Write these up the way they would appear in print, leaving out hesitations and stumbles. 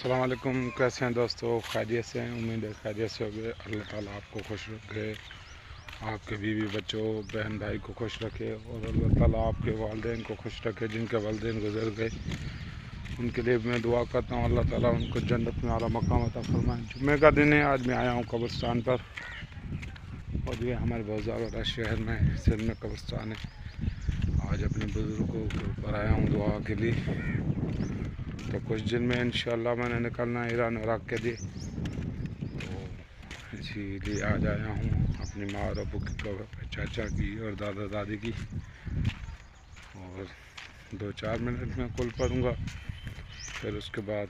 السلام علیکم، کیسے ہیں دوستو؟ خیریت سے ہیں؟ امید ہے خیریت سے ہوگئے۔ اللہ تعالیٰ آپ کو خوش رکھے، آپ کے بیوی بچوں بہن بھائی کو خوش رکھے، اور اللہ تعالیٰ آپ کے والدین کو خوش رکھے جن کے والدین گزر گئے۔ ان کے لیے میں دعا کرتا ہوں اللہ تعالیٰ ان کو جنت میں اعلیٰ مقام عطا فرمائے۔ جمعہ کا دن ہے، آج میں آیا ہوں قبرستان پر، اور یہ ہمارے بازار والا شہر میں سندھ میں قبرستان ہے۔ آج اپنے بزرگوں کے اوپر آیا ہوں دعا کے لیے، تو کچھ دن میں انشاءاللہ میں نے نکلنا ہے ایران عراق کے لیے، تو اسی لیے آج آیا ہوں اپنی ماں اور ابو کی قبر پہ، چاچا کی اور دادا دادی کی، اور 2-4 منٹ میں کل پڑھوں گا۔ پھر اس کے بعد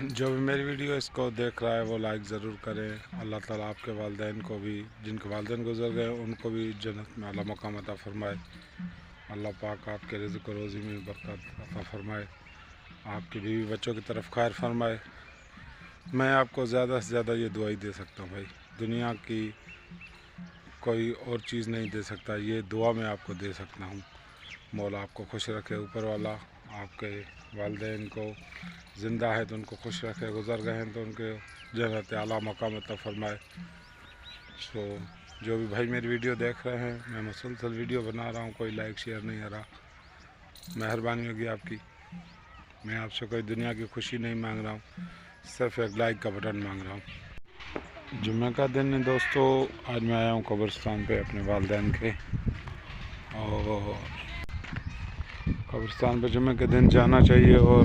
جو بھی میری ویڈیو اس کو دیکھ رہا ہے وہ لائک ضرور کرے۔ اللہ تعالیٰ آپ کے والدین کو بھی، جن کے والدین گزر گئے ان کو بھی جنت میں اعلیٰ مقام عطا فرمائے۔ اللہ پاک آپ کے رزق و روزی میں برکت عطا فرمائے، آپ کی بیوی بچوں کی طرف خیر فرمائے۔ میں آپ کو زیادہ سے زیادہ یہ دعائی دے سکتا ہوں بھائی، دنیا کی کوئی اور چیز نہیں دے سکتا، یہ دعا میں آپ کو دے سکتا ہوں۔ مولا آپ کو خوش رکھے، اوپر والا آپ کے والدین کو زندہ ہے تو ان کو خوش رکھے، گزر گئے ہیں تو ان کے جنت اعلیٰ مقام عطا فرمائے۔ سو جو بھی بھائی میری ویڈیو دیکھ رہے ہیں، میں مسلسل ویڈیو بنا رہا ہوں، کوئی لائک شیئر نہیں آ رہا، مہربانی ہوگی آپ کی۔ میں آپ سے کوئی دنیا کی خوشی نہیں مانگ رہا ہوں، صرف ایک لائک کا بٹن مانگ رہا ہوں۔ جمعہ کا دن ہے دوستو، آج میں آیا ہوں قبرستان پہ اپنے والدین کے، اور قبرستان پہ جمعہ کے دن جانا چاہیے، اور